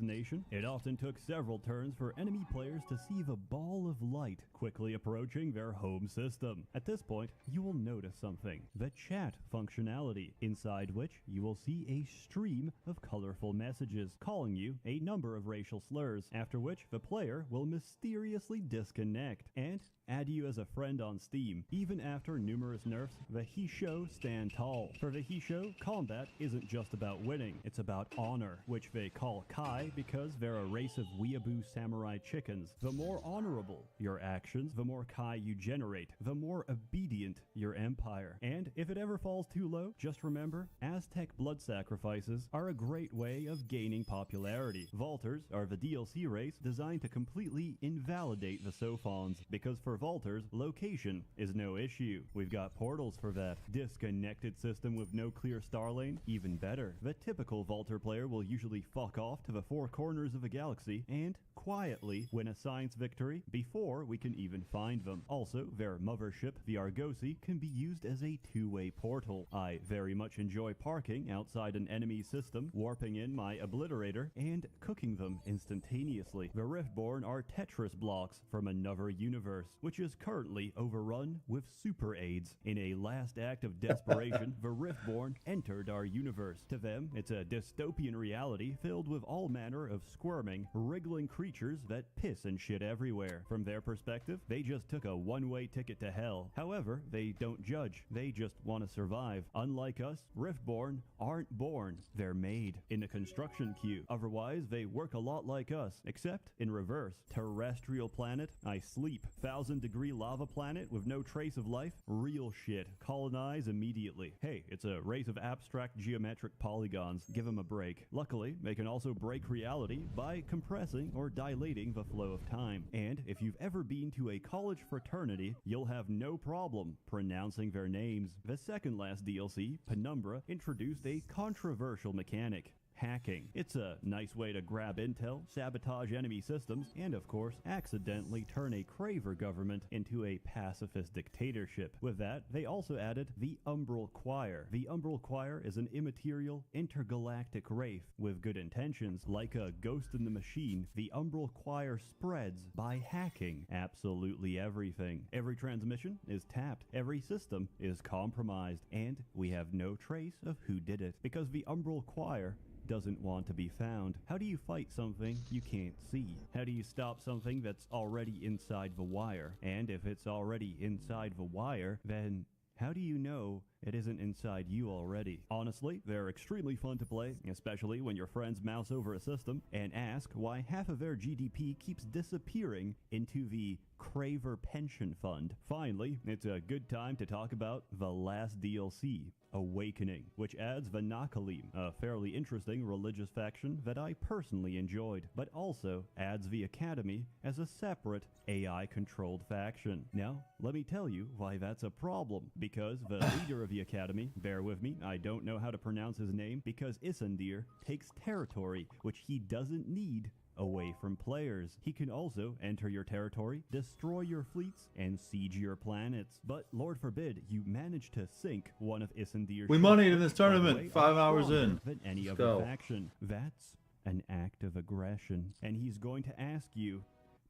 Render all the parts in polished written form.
impersonation, it often took several turns for enemy players to see the ball of light quickly approaching their home system. At this point, you will notice something: the chat functionality, inside which you will see a stream of colorful messages calling you a number of racial slurs, after which the player will mysteriously disconnect and add you as a friend on Steam. Even after numerous nerfs, the Hisho stand tall. For the Hisho, combat isn't just about winning, it's about honor, which they call Kai because they're a race of weeaboo samurai chickens. The more honorable your actions, the more Kai you generate, the more obedient your empire. And if it ever falls too low, just remember, Aztec blood sacrifices are a great way of gaining popularity. Vaulters are the DLC race designed to completely invalidate the Sophons, because for Vaulters, location is no issue. We've got portals for that. Disconnected system with no clear star lane? Even better. The typical Vaulter player will usually fuck off to the four corners of a galaxy and quietly win a science victory before we can even find them. Also, their mothership, the Argosy, can be used as a two-way portal. I very much enjoy parking outside an enemy system, warping in my obliterator, and cooking them instantaneously. The Riftborn are Tetris blocks from another universe, which is currently overrun with super AIDS. In a last act of desperation, the Riftborn entered our universe. To them, it's a dystopian reality filled with all manner of squirming, wriggling creatures that piss and shit everywhere. From their perspective, they just took a one-way ticket to hell. However, they don't judge. They just want to survive. Unlike us, Riftborn aren't born. They're made in the construction queue. Otherwise, they work a lot like us, except in reverse. Terrestrial planet, I sleep. 1,000-degree lava planet with no trace of life? Real shit. Colonize immediately. Hey, it's a race of abstract geometric polygons. Give them a break. Luckily, they can also break reality by compressing or dilating the flow of time. And if you've ever been to a college fraternity, you'll have no problem pronouncing their names. The second last DLC, Penumbra, introduced a controversial mechanic: hacking. It's a nice way to grab intel, sabotage enemy systems, and of course, accidentally turn a Craver government into a pacifist dictatorship. With that, they also added the Umbral Choir. The Umbral Choir is an immaterial, intergalactic wraith with good intentions. Like a ghost in the machine, the Umbral Choir spreads by hacking absolutely everything. Every transmission is tapped, every system is compromised, and we have no trace of who did it, because the Umbral Choir doesn't want to be found. How do you fight something you can't see? How do you stop something that's already inside the wire? And if it's already inside the wire, then how do you know it isn't inside you already? Honestly, they're extremely fun to play, especially when your friends mouse over a system and ask why half of their GDP keeps disappearing into the Craver Pension Fund. Finally, it's a good time to talk about the last DLC, Awakening, which adds the Nakalim, a fairly interesting religious faction that I personally enjoyed, but also adds the Academy as a separate AI-controlled faction. Now, let me tell you why that's a problem, because the leader of the Academy, bear with me, I don't know how to pronounce his name, because Isandir takes territory which he doesn't need away from players. He can also enter your territory, destroy your fleets, and siege your planets. But Lord forbid you manage to sink one of Isandir's We moneyed in this tournament 5 hours in. Than any Let's other go. faction. That's an act of aggression, and he's going to ask you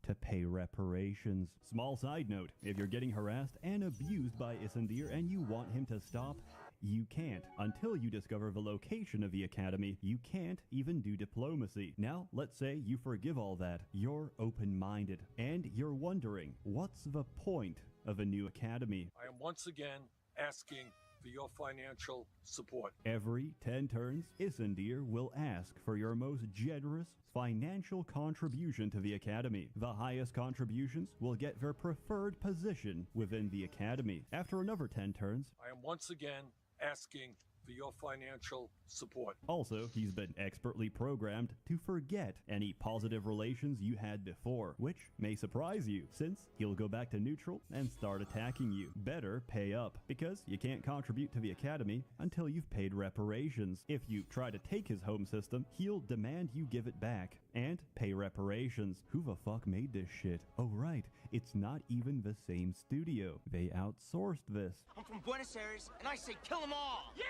to pay reparations. Small side note, if you're getting harassed and abused by Isandir and you want him to stop, you can't. Until you discover the location of the Academy, you can't even do diplomacy. Now, let's say you forgive all that. You're open-minded, and you're wondering, what's the point of a new Academy? I am once again asking for your financial support. Every 10 turns, Isandir will ask for your most generous financial contribution to the Academy. The highest contributions will get their preferred position within the Academy. After another 10 turns, I am once again asking for your financial support. Also, he's been expertly programmed to forget any positive relations you had before, which may surprise you, since he'll go back to neutral and start attacking you. Better pay up, because you can't contribute to the Academy until you've paid reparations. If you try to take his home system, he'll demand you give it back and pay reparations. Who the fuck made this shit? Oh right, it's not even the same studio. They outsourced this. I'm from Buenos Aires, and I say kill them all! Yeah!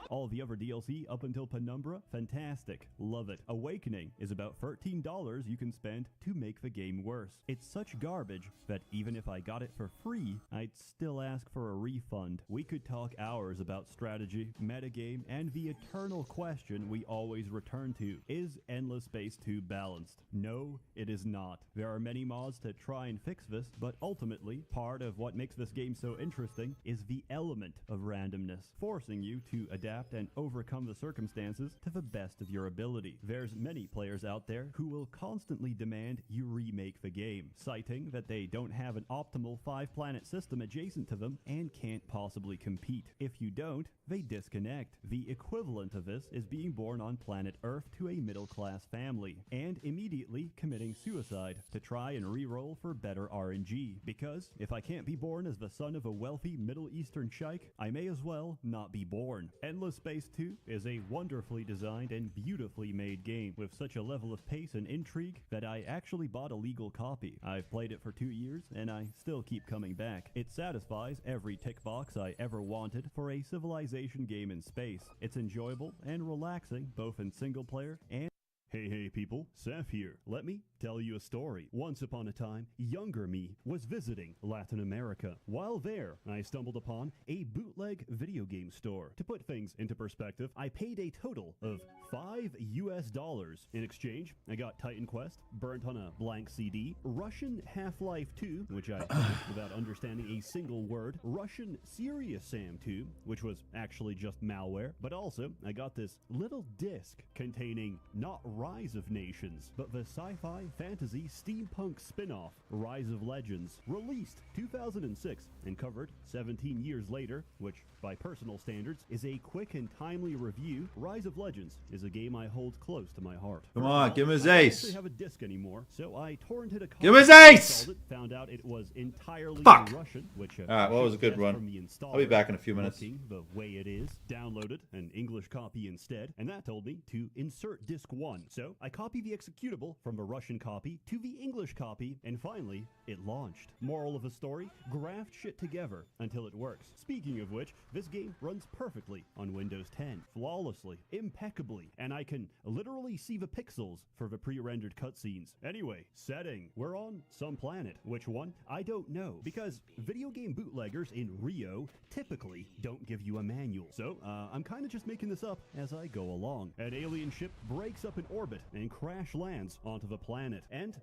All the other DLC up until Penumbra, fantastic. Love it. Awakening is about $13 you can spend to make the game worse. It's such garbage that even if I got it for free, I'd still ask for a refund. We could talk hours about strategy, metagame, and the eternal question we always return to. Is Endless Space 2 balanced? No, it is not. There are many mods to try and fix this, but ultimately, part of what makes this game so interesting is the element of randomness, forcing you to adapt and overcome the circumstances to the best of your ability. There's many players out there who will constantly demand you remake the game, citing that they don't have an optimal 5-planet system adjacent to them and can't possibly compete. If you don't, they disconnect. The equivalent of this is being born on planet Earth to a middle-class family and immediately committing suicide to try and re-roll for better RNG. Because if I can't be born as the son of a wealthy Middle Eastern sheikh, I may as well not be born. Endless Space 2 is a wonderfully designed and beautifully made game with such a level of pace and intrigue that I actually bought a legal copy. I've played it for 2 years and I still keep coming back. It satisfies every tick box I ever wanted for a civilization game in space. It's enjoyable and relaxing both in single player and Hey people, Seth here. Let me tell you a story. Once upon a time, younger me was visiting Latin America. While there, I stumbled upon a bootleg video game store. To put things into perspective, I paid a total of $5 US. In exchange, I got Titan Quest, burnt on a blank CD, Russian Half-Life 2, which I finished without understanding a single word, Russian Serious Sam 2, which was actually just malware, but also I got this little disc containing not Rise of Nations, but the sci-fi fantasy steampunk spin-off Rise of Legends, released 2006 and covered 17 years later, which by personal standards is a quick and timely review. Rise of Legends is a game I hold close to my heart. Come on, give him his I don't ace. actually have a disc anymore, so I torrented a copy. Give him his ace! Installed it, found out it was entirely Fuck! in Russian, which Alright, well, it was a good run. from the I'll be back in a few minutes. Looking the way it is, downloaded an English copy instead, and that told me to insert disc 1. So I copied the executable from the Russian copy to the English copy, and finally, it launched. Moral of the story, graft shit together until it works. Speaking of which, this game runs perfectly on Windows 10, flawlessly, impeccably, and I can literally see the pixels for the pre-rendered cutscenes. Anyway, setting. We're on some planet. Which one? I don't know, because video game bootleggers in Rio typically don't give you a manual. So, I'm kind of just making this up as I go along. An alien ship breaks up in orbit and crash lands onto the planet, and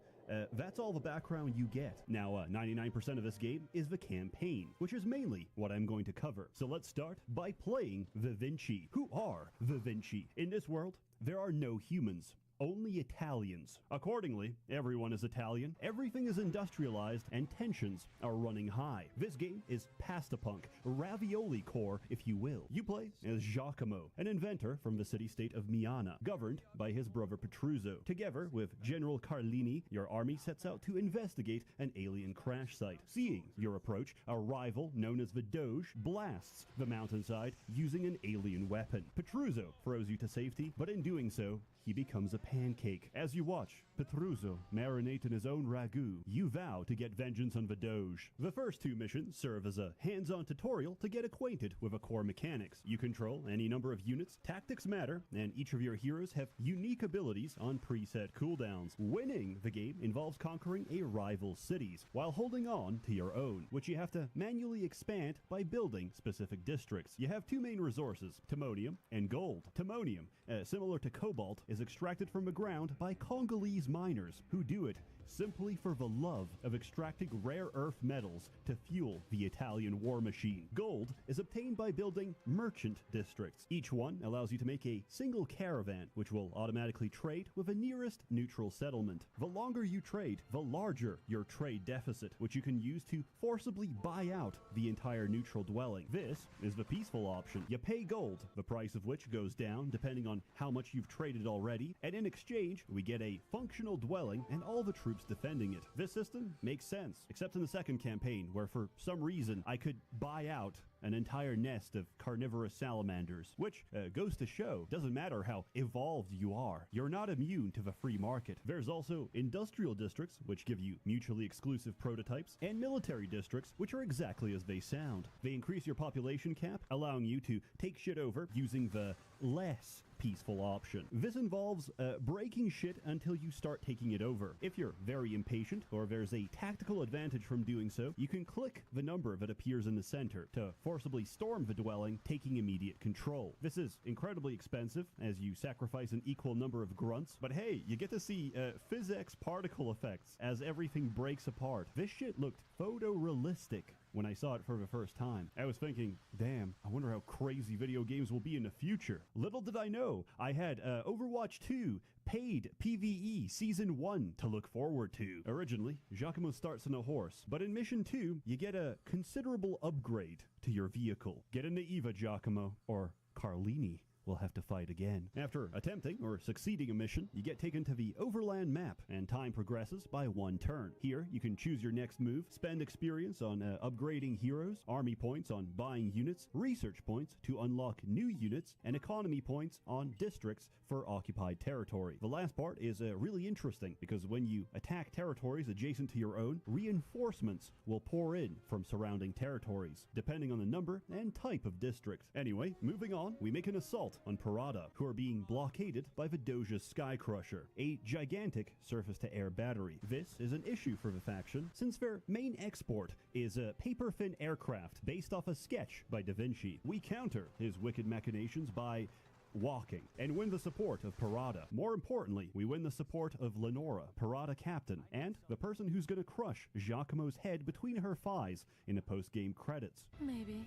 that's all the background you get. Now, 99% of this game is the campaign, which is mainly what I'm going to cover. So let's start by playing the Vinci. Who are the Vinci? In this world, there are no humans. Only Italians. Accordingly, everyone is Italian, everything is industrialized, and tensions are running high. This game is pastapunk, ravioli core, if you will. You play as Giacomo, an inventor from the city-state of Miana, governed by his brother Petruzzo. Together with General Carlini, your army sets out to investigate an alien crash site. Seeing your approach, a rival known as the Doge blasts the mountainside using an alien weapon. Petruzzo throws you to safety, but in doing so, he becomes a pancake. As you watch Petruzzo marinate in his own ragu, you vow to get vengeance on the Doge. The first 2 missions serve as a hands-on tutorial to get acquainted with the core mechanics. You control any number of units, tactics matter, and each of your heroes have unique abilities on preset cooldowns. Winning the game involves conquering a rival's cities, while holding on to your own, which you have to manually expand by building specific districts. You have 2 main resources, timonium and gold. Timonium, similar to cobalt, is extracted from the ground by Congolese miners who do it simply for the love of extracting rare earth metals to fuel the Italian war machine. Gold is obtained by building merchant districts. Each one allows you to make a single caravan, which will automatically trade with a nearest neutral settlement. The longer you trade, the larger your trade deficit, which you can use to forcibly buy out the entire neutral dwelling. This is the peaceful option. You pay gold, the price of which goes down depending on how much you've traded already. ready, and in exchange, we get a functional dwelling and all the troops defending it. This system makes sense, except in the second campaign, where for some reason I could buy out an entire nest of carnivorous salamanders, which goes to show, doesn't matter how evolved you are, you're not immune to the free market. There's also industrial districts, which give you mutually exclusive prototypes, and military districts, which are exactly as they sound. They increase your population cap, allowing you to take shit over using the less peaceful option. This involves breaking shit until you start taking it over. If you're very impatient, or there's a tactical advantage from doing so, you can click the number that appears in the center to forcibly storm the dwelling, taking immediate control. This is incredibly expensive, as you sacrifice an equal number of grunts, but hey, you get to see physics particle effects as everything breaks apart. This shit looked photorealistic when I saw it for the first time. I was thinking, damn, I wonder how crazy video games will be in the future. Little did I know, I had Overwatch 2 paid PvE Season 1 to look forward to. Originally, Giacomo starts on a horse, but in Mission 2, you get a considerable upgrade to your vehicle. Get into Eva, Giacomo, or Carlini. We'll have to fight again. After attempting or succeeding a mission, you get taken to the overland map, and time progresses by 1 turn. Here, you can choose your next move, spend experience on upgrading heroes, army points on buying units, research points to unlock new units, and economy points on districts for occupied territory. The last part is really interesting, because when you attack territories adjacent to your own, reinforcements will pour in from surrounding territories, depending on the number and type of district. Anyway, moving on, we make an assault on Parada, who are being blockaded by the Doja's Sky Crusher, a gigantic surface-to-air battery. This is an issue for the faction, since their main export is a paper-thin aircraft based off a sketch by Da Vinci. We counter his wicked machinations by walking, and win the support of Parada. More importantly, we win the support of Lenora, Parada captain, and the person who's gonna crush Giacomo's head between her thighs in the post-game credits. Maybe.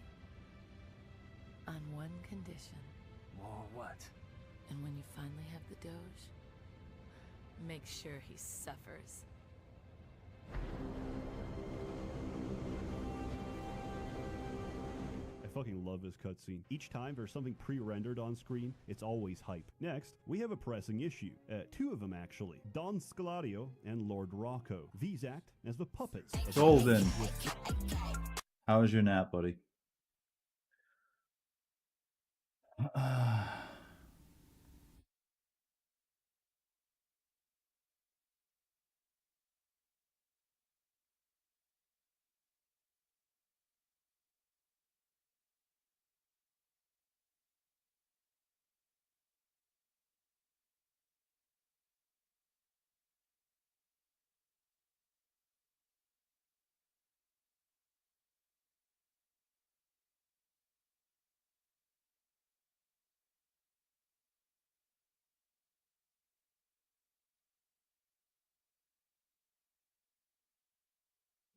On one condition. Or what? And when you finally have the Doge, make sure he suffers. I fucking love this cutscene. Each time there's something pre-rendered on screen, it's always hype. Next, we have a pressing issue. 2 of them, actually. Don Scalario and Lord Rocco. These act as the puppets. Golden. How was your nap, buddy?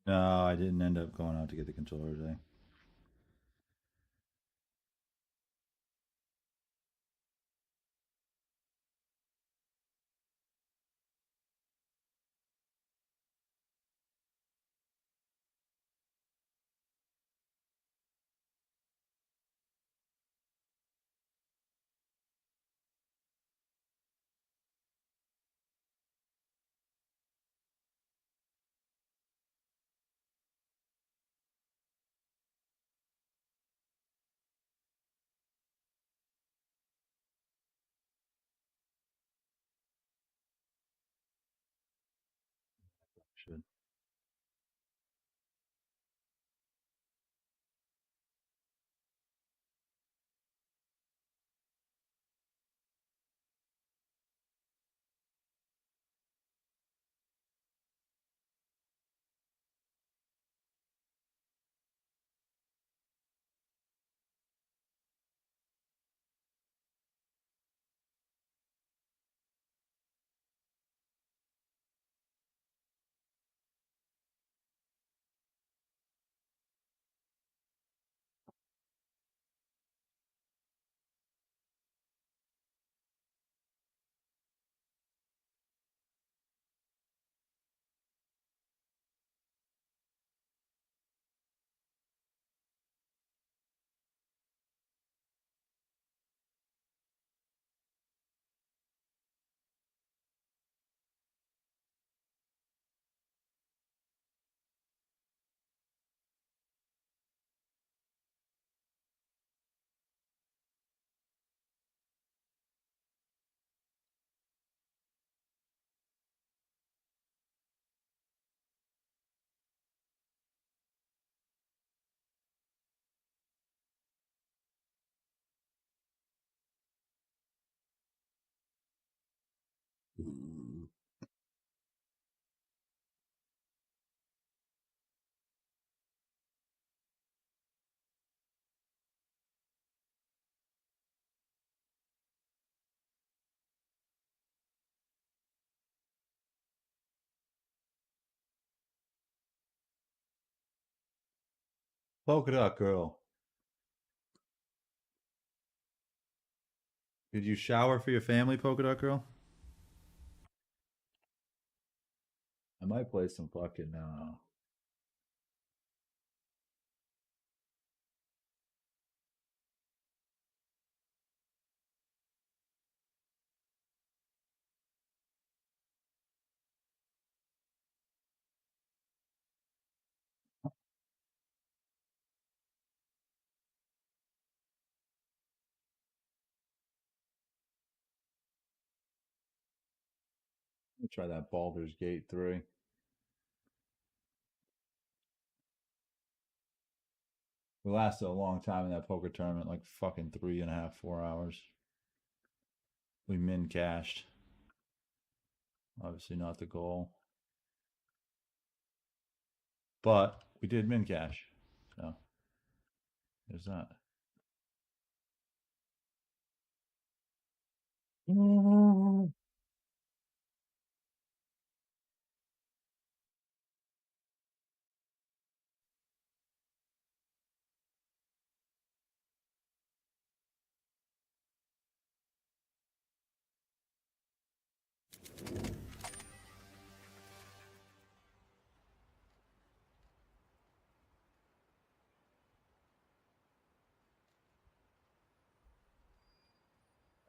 No, I didn't end up going out to get the controller today. Should. Polka dot girl. Did you shower for your family, polka dot girl? I might play some fucking let me try that Baldur's Gate 3. We lasted a long time in that poker tournament, like fucking 3.5, 4 hours. We min cashed. Obviously not the goal. But we did min cash. So there's that.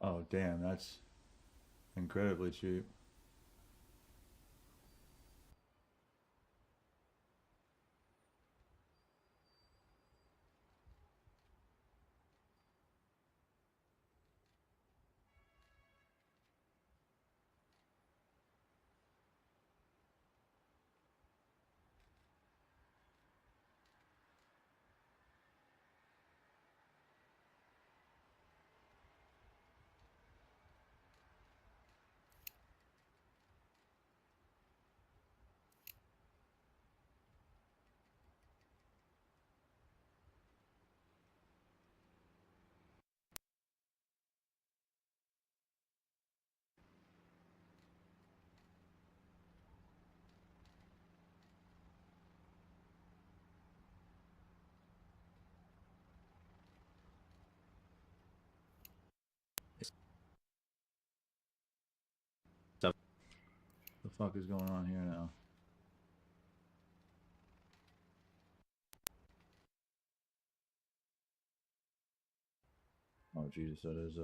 Oh, damn, that's incredibly cheap. What the fuck is going on here now? Oh, Jesus, that is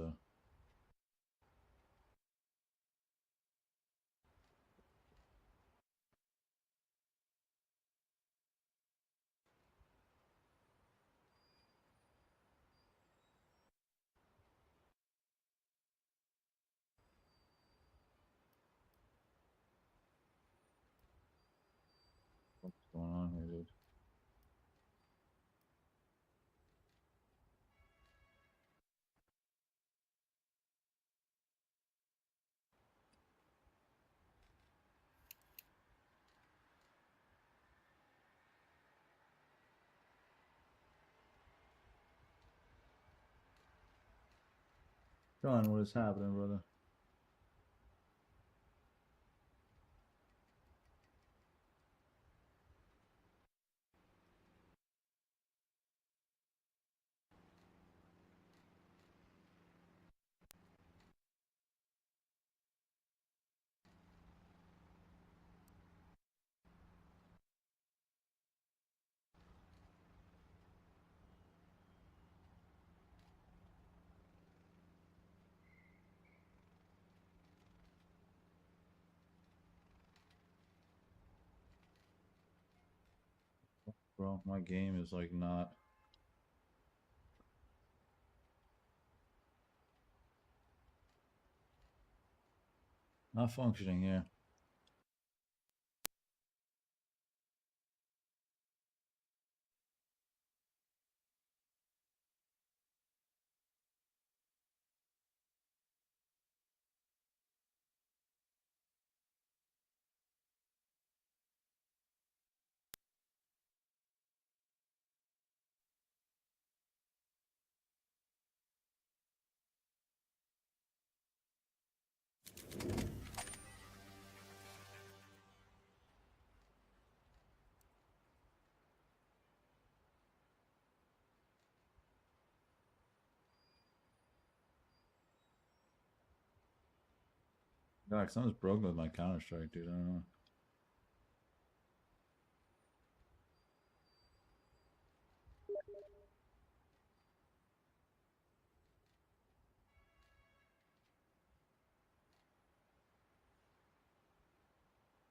what's going on here, dude? John, what is happening, brother? Bro, my game is like not functioning here. God, something's broken with my Counter Strike, dude. I don't know.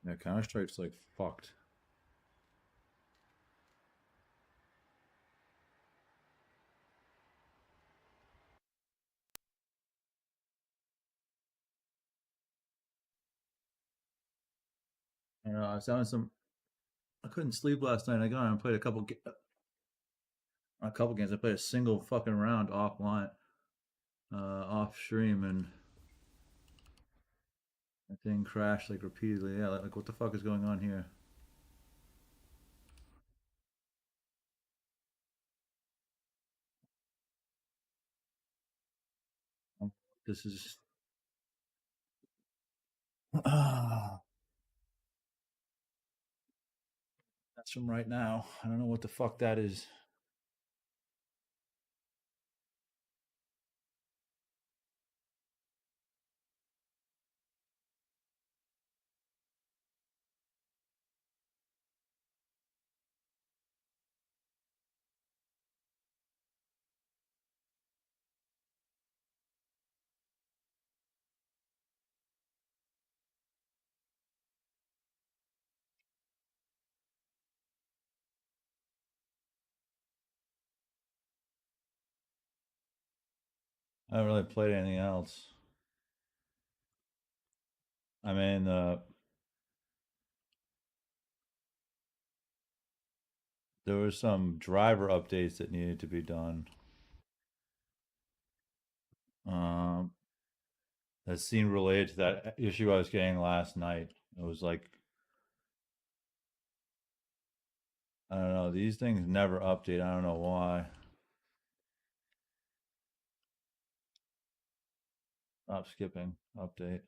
Yeah, Counter Strike's like fucked. I don't know. I was having some. I couldn't sleep last night. I got on and played a couple games. I played a single fucking round offline, off stream, and that thing crashed like repeatedly. Yeah, like what the fuck is going on here? This is. That's from right now. I don't know what the fuck that is. I haven't really played anything else. I mean, there was some driver updates that needed to be done. Um, that seemed related to that issue I was getting last night. It was like, I don't know, these things never update. I don't know why. Stop skipping. Update.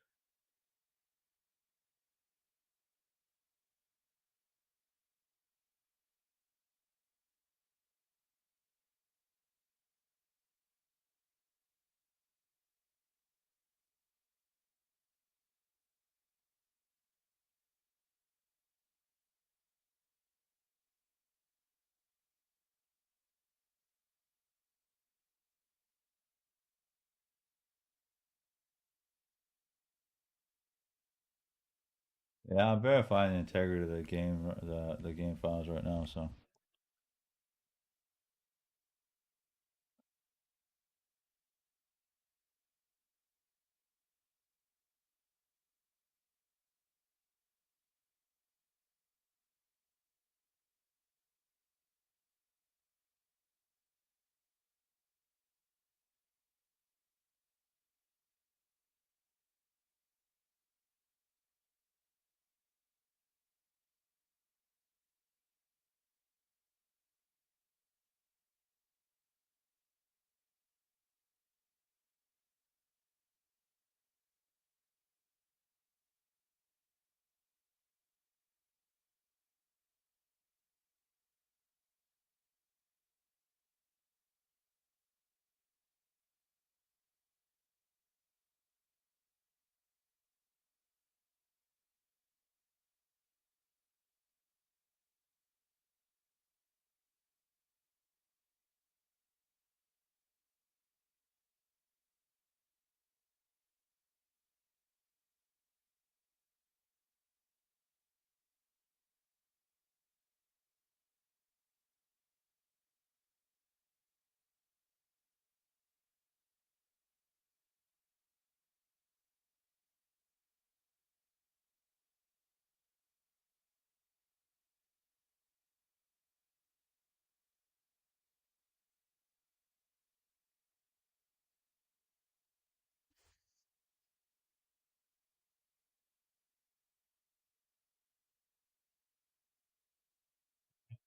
Yeah, I'm verifying the integrity of the game, the game files right now. So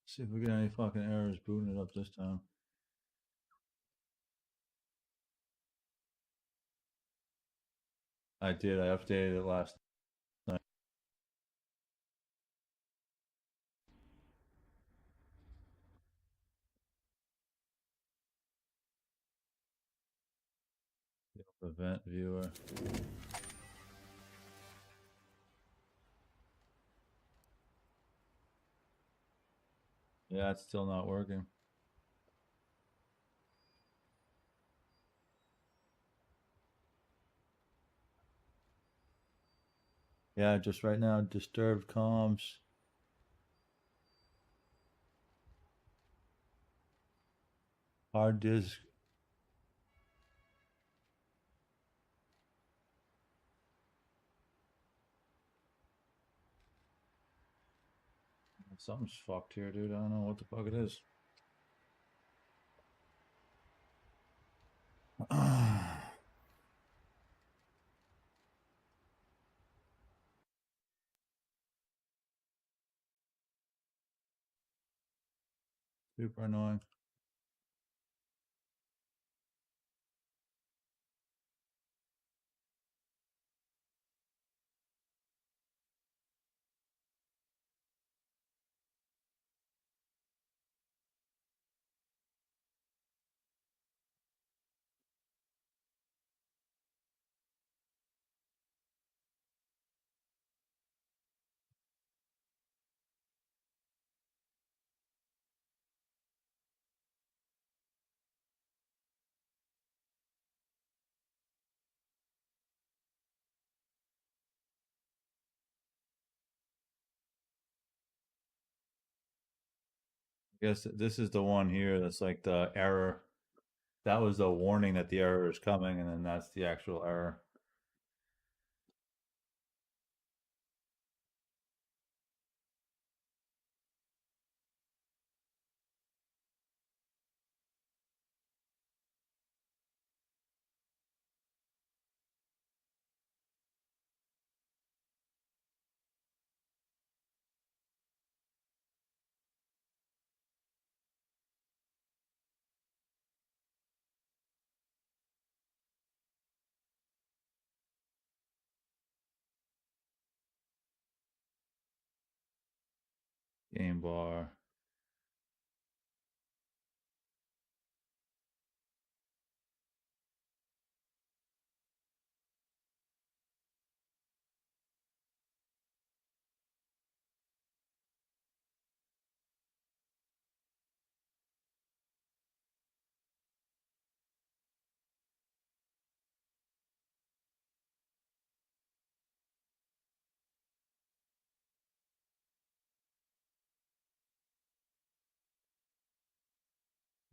see if we get any fucking errors booting it up this time. I did. I updated it last night. Event viewer. Yeah, it's still not working. Yeah, just right now, disturbed comms. Hard disk. Something's fucked here, dude. I don't know what the fuck it is. Super annoying. I guess this is the one here that's like the error. That was the warning that the error is coming, and then that's the actual error. Game bar.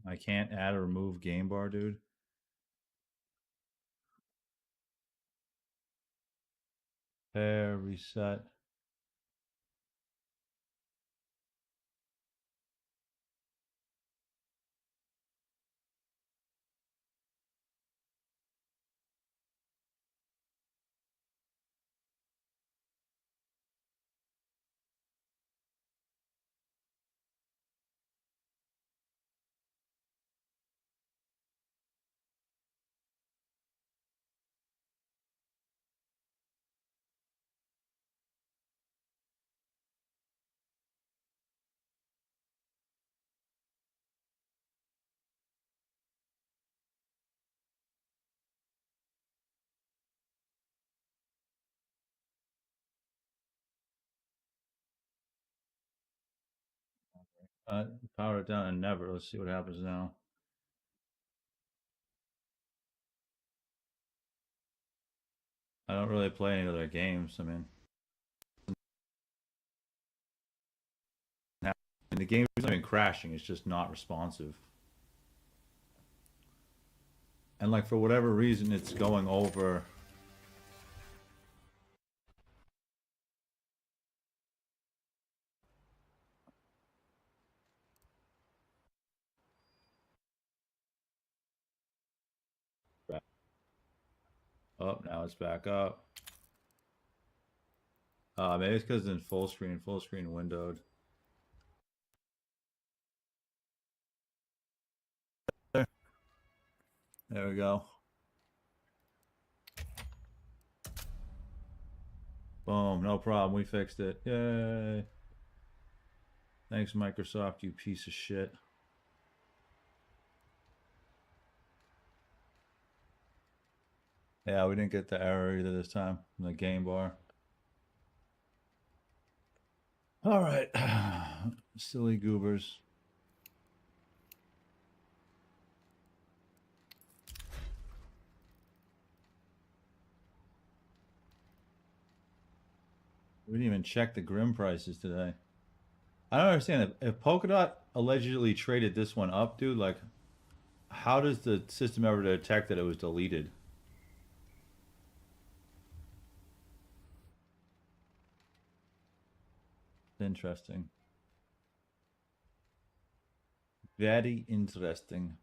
I can't add or remove game bar, dude. Pair, reset. Power it down and never. Let's see what happens now. I don't really play any other games. I mean, the game isn't even crashing. It's just not responsive. And like for whatever reason, it's going over. Oh, now it's back up. Maybe it's because it's in full screen windowed. There we go. Boom, no problem. We fixed it. Yay. Thanks, Microsoft, you piece of shit. Yeah, we didn't get the error either this time in the game bar. All right. Silly goobers. We didn't even check the Grim prices today. I don't understand. If Polkadot allegedly traded this one up, dude, like, how does the system ever detect that it was deleted? Interesting. Very interesting.